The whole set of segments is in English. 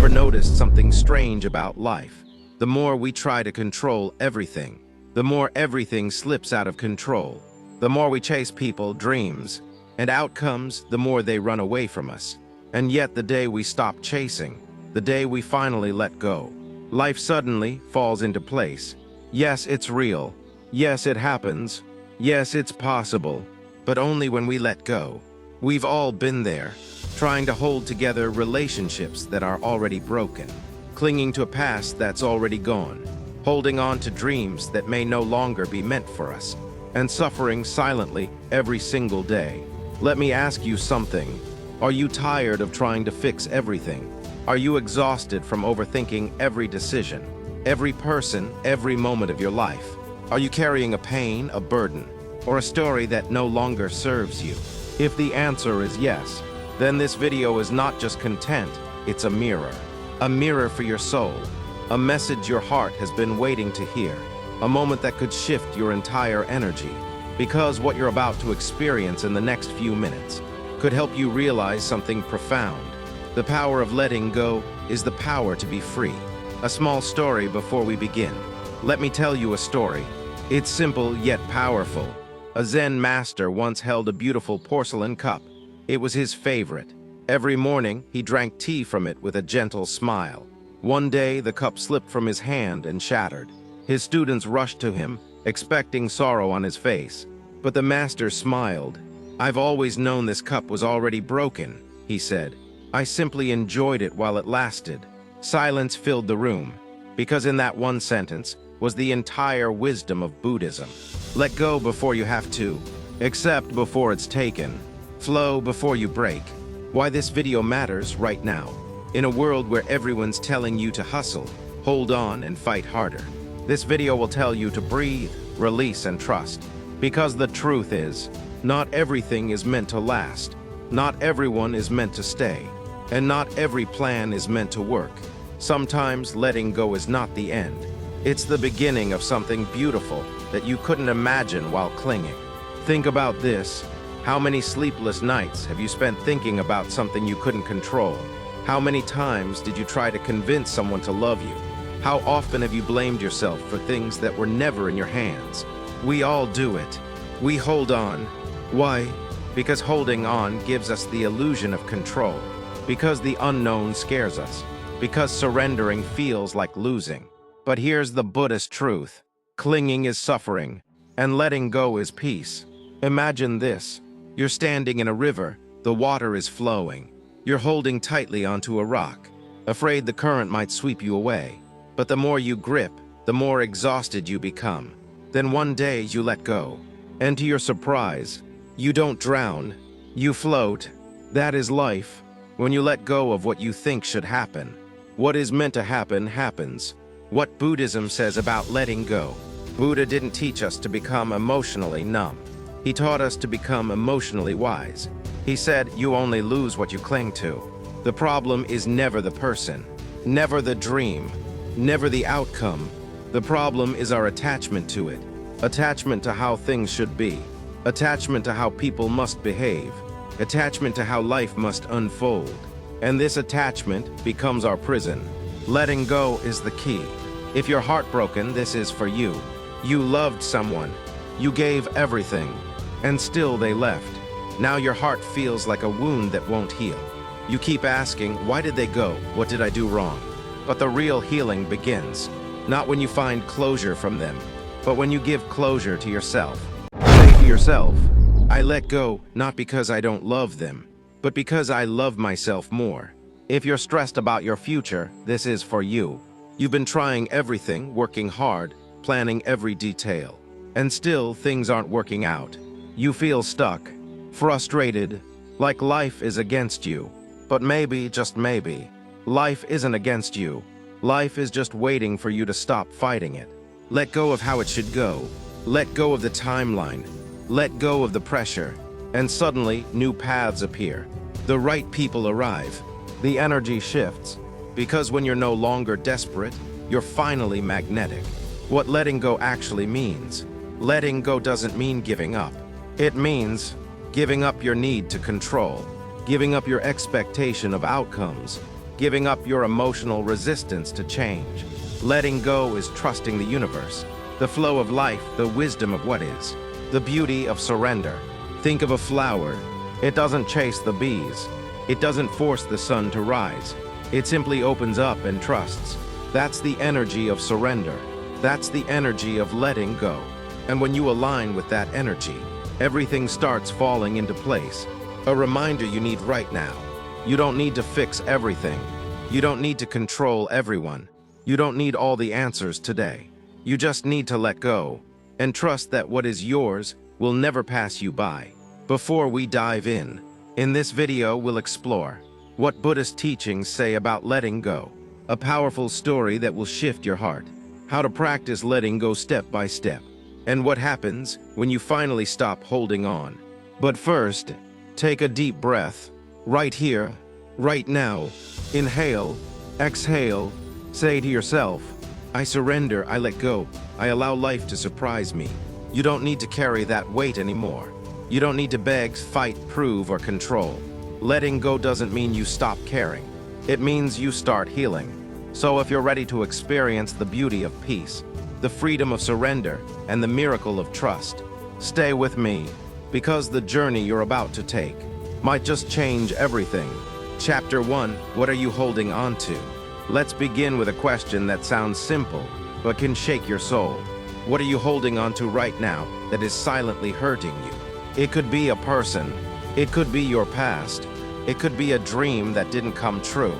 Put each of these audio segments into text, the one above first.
ever noticed something strange about life? The more we try to control everything, the more everything slips out of control. The more we chase people, dreams, and outcomes, the more they run away from us. And yet the day we stop chasing, the day we finally let go, life suddenly falls into place. Yes, it's real. Yes, it happens. Yes, it's possible. But only when we let go. We've all been there, trying to hold together relationships that are already broken, clinging to a past that's already gone, holding on to dreams that may no longer be meant for us, and suffering silently every single day. Let me ask you something. Are you tired of trying to fix everything? Are you exhausted from overthinking every decision, every person, every moment of your life? Are you carrying a pain, a burden, or a story that no longer serves you? If the answer is yes, then this video is not just content, it's a mirror for your soul, a message your heart has been waiting to hear, a moment that could shift your entire energy, because what you're about to experience in the next few minutes could help you realize something profound. The power of letting go is the power to be free. A small story before we begin. Let me tell you a story. It's simple yet powerful. A Zen master once held a beautiful porcelain cup. It was his favorite. Every morning, he drank tea from it with a gentle smile. One day, the cup slipped from his hand and shattered. His students rushed to him, expecting sorrow on his face. But the master smiled. "I've always known this cup was already broken," he said. "I simply enjoyed it while it lasted." Silence filled the room, because in that one sentence was the entire wisdom of Buddhism. Let go before you have to. Accept before it's taken. Flow before you break. Why this video matters right now. In a world where everyone's telling you to hustle, hold on, and fight harder, this video will tell you to breathe, release, and trust. Because the truth is, not everything is meant to last. Not everyone is meant to stay. And not every plan is meant to work. Sometimes letting go is not the end. It's the beginning of something beautiful that you couldn't imagine while clinging. Think about this. How many sleepless nights have you spent thinking about something you couldn't control? How many times did you try to convince someone to love you? How often have you blamed yourself for things that were never in your hands? We all do it. We hold on. Why? Because holding on gives us the illusion of control. Because the unknown scares us. Because surrendering feels like losing. But here's the Buddhist truth. Clinging is suffering, and letting go is peace. Imagine this. You're standing in a river. The water is flowing. You're holding tightly onto a rock, afraid the current might sweep you away. But the more you grip, the more exhausted you become. Then one day you let go. And to your surprise, you don't drown. You float. That is life. When you let go of what you think should happen, what is meant to happen happens. What Buddhism says about letting go. Buddha didn't teach us to become emotionally numb. He taught us to become emotionally wise. He said, you only lose what you cling to. The problem is never the person, never the dream, never the outcome. The problem is our attachment to it. Attachment to how things should be. Attachment to how people must behave. Attachment to how life must unfold. And this attachment becomes our prison. Letting go is the key. If you're heartbroken, this is for you. You loved someone. You gave everything. And still they left. Now your heart feels like a wound that won't heal. You keep asking, why did they go? What did I do wrong? But the real healing begins, not when you find closure from them, but when you give closure to yourself. Say to yourself, I let go not because I don't love them, but because I love myself more. If you're stressed about your future, this is for you. You've been trying everything, working hard, planning every detail, and still things aren't working out. You feel stuck, frustrated, like life is against you. But maybe, just maybe, life isn't against you. Life is just waiting for you to stop fighting it. Let go of how it should go. Let go of the timeline. Let go of the pressure. And suddenly, new paths appear. The right people arrive. The energy shifts. Because when you're no longer desperate, you're finally magnetic. What letting go actually means. Letting go doesn't mean giving up. It means giving up your need to control. Giving up your expectation of outcomes. giving up your emotional resistance to change. Letting go is trusting the universe, the flow of life, the wisdom of what is, the beauty of surrender. Think of a flower. It doesn't chase the bees. It doesn't force the sun to rise. It simply opens up and trusts. That's the energy of surrender. That's the energy of letting go. And when you align with that energy, everything starts falling into place. A reminder you need right now. You don't need to fix everything. You don't need to control everyone. You don't need all the answers today. You just need to let go and trust that what is yours will never pass you by. Before we dive in this video we'll explore what Buddhist teachings say about letting go, a powerful story that will shift your heart, how to practice letting go step by step, and what happens when you finally stop holding on. But first, take a deep breath, right here, right now. Inhale, exhale. Say to yourself, I surrender, I let go, I allow life to surprise me. You don't need to carry that weight anymore. You don't need to beg, fight, prove, or control. Letting go doesn't mean you stop caring. It means you start healing. So if you're ready to experience the beauty of peace, the freedom of surrender, and the miracle of trust, stay with me, because the journey you're about to take might just change everything. Chapter 1, what are you holding on to? Let's begin with a question that sounds simple, but can shake your soul. What are you holding on to right now that is silently hurting you? It could be a person. It could be your past. It could be a dream that didn't come true,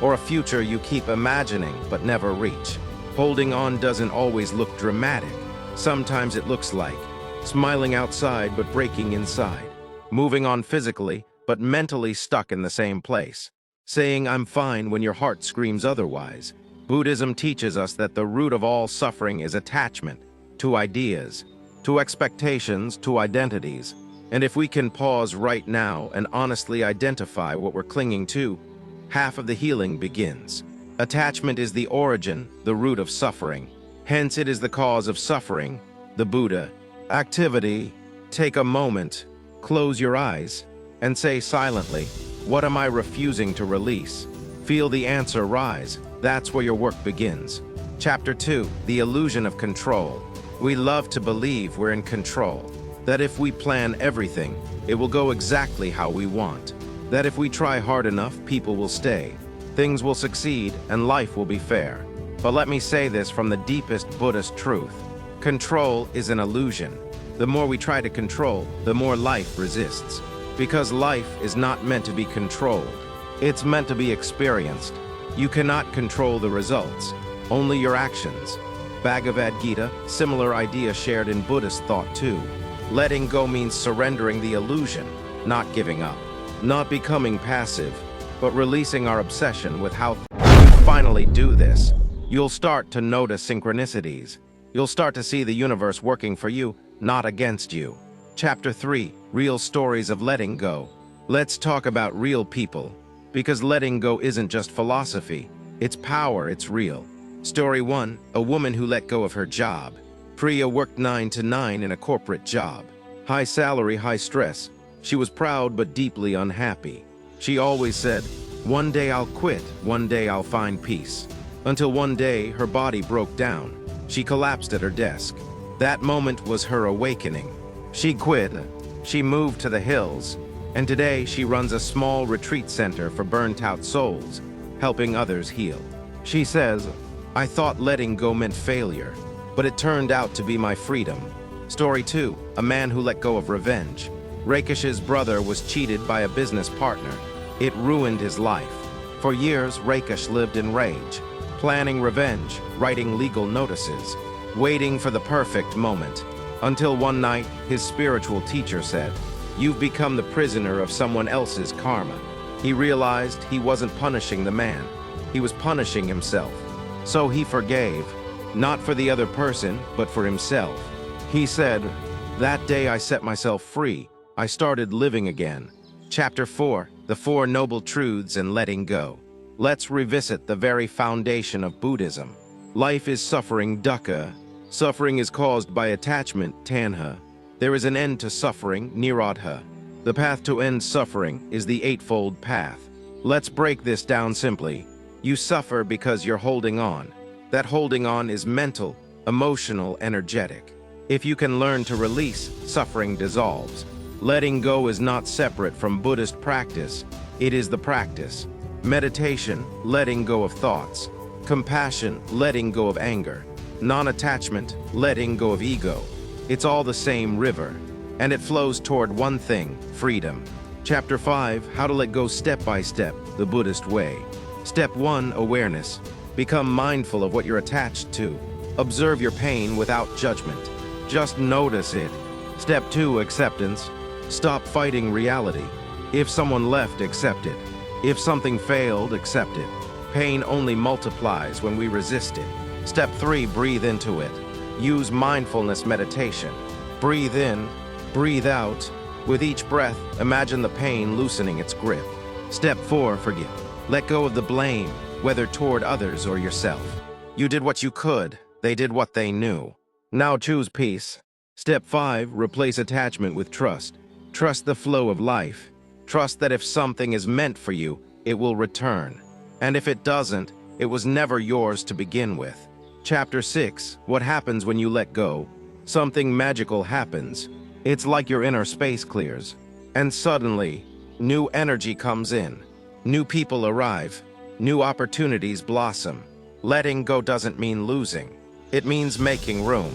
or a future you keep imagining but never reach. Holding on doesn't always look dramatic. Sometimes it looks like smiling outside but breaking inside, moving on physically but mentally stuck in the same place, saying I'm fine when your heart screams otherwise. Buddhism teaches us that the root of all suffering is attachment to ideas, to expectations, to identities. And if we can pause right now and honestly identify what we're clinging to, half of the healing begins. Attachment is the origin, the root of suffering. Hence it is the cause of suffering, the Buddha. Activity. Take a moment, close your eyes, and say silently, what am I refusing to release? Feel the answer rise. That's where your work begins. Chapter 2, the illusion of control. We love to believe we're in control, that if we plan everything, it will go exactly how we want, that if we try hard enough, people will stay, things will succeed, and life will be fair. But let me say this from the deepest Buddhist truth. Control is an illusion. The more we try to control, the more life resists. Because life is not meant to be controlled. It's meant to be experienced. You cannot control the results, only your actions. Bhagavad Gita, similar idea shared in Buddhist thought too. Letting go means surrendering the illusion, not giving up, not becoming passive, but releasing our obsession with how you finally do this. You'll start to notice synchronicities. You'll start to see the universe working for you, not against you. Chapter 3, real stories of letting go. Let's talk about real people, because letting go isn't just philosophy, it's power, it's real. Story 1, a woman who let go of her job. Priya worked 9 to 9 in a corporate job. High salary, high stress. She was proud but deeply unhappy. She always said, one day I'll quit, one day I'll find peace. Until one day, her body broke down. She collapsed at her desk. That moment was her awakening. She quit. She moved to the hills. And today, she runs a small retreat center for burnt-out souls, helping others heal. She says, I thought letting go meant failure, but it turned out to be my freedom. Story 2, a man who let go of revenge. Rakesh's brother was cheated by a business partner. It ruined his life. For years, Rakesh lived in rage, planning revenge, writing legal notices, waiting for the perfect moment. Until one night, his spiritual teacher said, you've become the prisoner of someone else's karma. He realized he wasn't punishing the man. He was punishing himself. So he forgave, not for the other person, but for himself. He said, that day I set myself free. I started living again. Chapter 4, the Four Noble Truths and Letting Go. Let's revisit the very foundation of Buddhism. Life is suffering, dukkha. Suffering is caused by attachment, tanha. There is an end to suffering, nirodha. The path to end suffering is the Eightfold Path. Let's break this down simply. You suffer because you're holding on. That holding on is mental, emotional, energetic. If you can learn to release, suffering dissolves. Letting go is not separate from Buddhist practice. It is the practice. Meditation, letting go of thoughts. Compassion, letting go of anger. Non-attachment, letting go of ego. It's all the same river, and it flows toward one thing, freedom. Chapter 5, How to Let Go Step by Step, the Buddhist Way. Step 1, Awareness. Become mindful of what you're attached to. Observe your pain without judgment. Just notice it. Step 2, Acceptance. Stop fighting reality. If someone left, accept it. If something failed, accept it. Pain only multiplies when we resist it. Step 3, Breathe into it. Use mindfulness meditation. Breathe in, breathe out. With each breath, imagine the pain loosening its grip. Step 4, Forgive. Let go of the blame, whether toward others or yourself. You did what you could, they did what they knew. Now choose peace. Step 5, Replace attachment with trust. Trust the flow of life. Trust that if something is meant for you, it will return. And if it doesn't, it was never yours to begin with. Chapter 6, What happens when you let go? Something magical happens. It's like your inner space clears. And suddenly, new energy comes in. New people arrive. New opportunities blossom. Letting go doesn't mean losing. It means making room.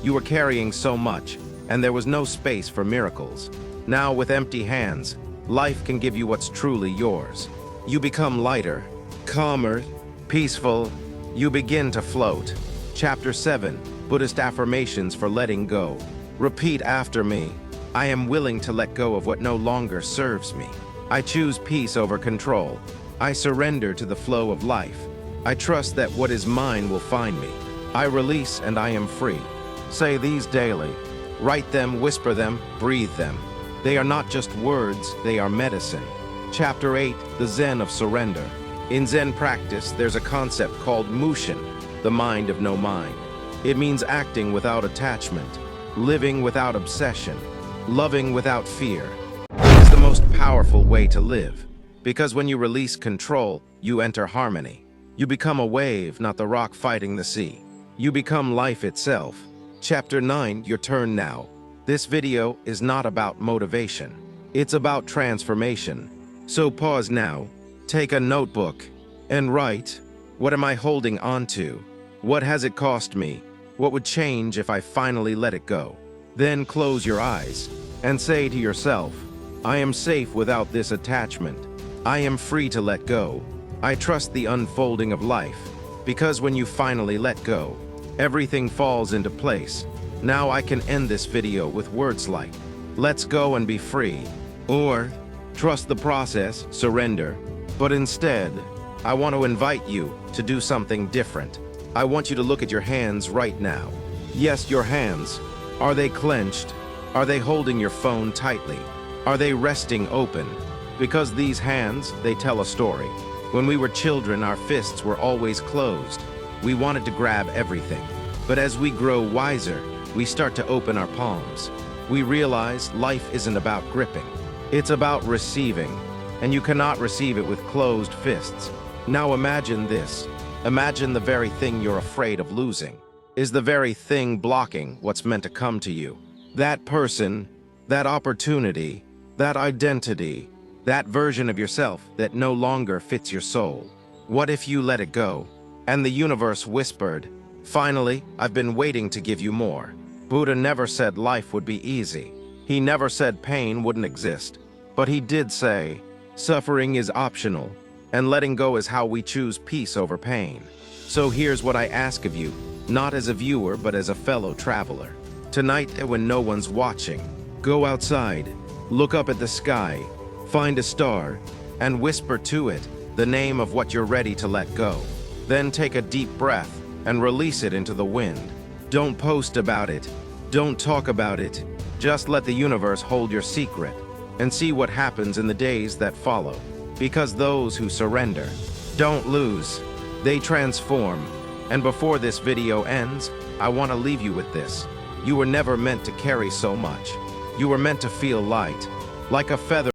You were carrying so much, and there was no space for miracles. Now, with empty hands, life can give you what's truly yours. You become lighter, calmer, peaceful. You begin to float. Chapter 7, Buddhist Affirmations for Letting Go. Repeat after me. I am willing to let go of what no longer serves me. I choose peace over control. I surrender to the flow of life. I trust that what is mine will find me. I release and I am free. Say these daily. Write them, whisper them, breathe them. They are not just words, they are medicine. Chapter 8, The Zen of Surrender. In Zen practice, there's a concept called Mushin, the mind of no mind. It means acting without attachment, living without obsession, loving without fear. It is the most powerful way to live, because when you release control, you enter harmony. You become a wave, not the rock fighting the sea. You become life itself. Chapter 9, Your turn now. This video is not about motivation. It's about transformation. So pause now, take a notebook, and write, what am I holding on to? What has it cost me? What would change if I finally let it go? Then close your eyes and say to yourself, I am safe without this attachment. I am free to let go. I trust the unfolding of life, because when you finally let go, everything falls into place. Now I can end this video with words like, let's go and be free, or trust the process, surrender. But instead, I want to invite you to do something different. I want you to look at your hands right now. Yes, your hands. Are they clenched? Are they holding your phone tightly? Are they resting open? Because these hands, they tell a story. When we were children, our fists were always closed. We wanted to grab everything. But as we grow wiser, we start to open our palms. We realize life isn't about gripping. It's about receiving. And you cannot receive it with closed fists. Now imagine this. Imagine the very thing you're afraid of losing is the very thing blocking what's meant to come to you. That person, that opportunity, that identity, that version of yourself that no longer fits your soul. What if you let it go? And the universe whispered, finally, I've been waiting to give you more. Buddha never said life would be easy. He never said pain wouldn't exist. But he did say, suffering is optional, and letting go is how we choose peace over pain. So here's what I ask of you, not as a viewer, but as a fellow traveler. Tonight, when no one's watching, go outside, look up at the sky, find a star, and whisper to it the name of what you're ready to let go. Then take a deep breath and release it into the wind. Don't post about it. Don't talk about it. Just let the universe hold your secret and see what happens in the days that follow. Because those who surrender don't lose, they transform. And before this video ends, I want to leave you with this. You were never meant to carry so much. You were meant to feel light, like a feather.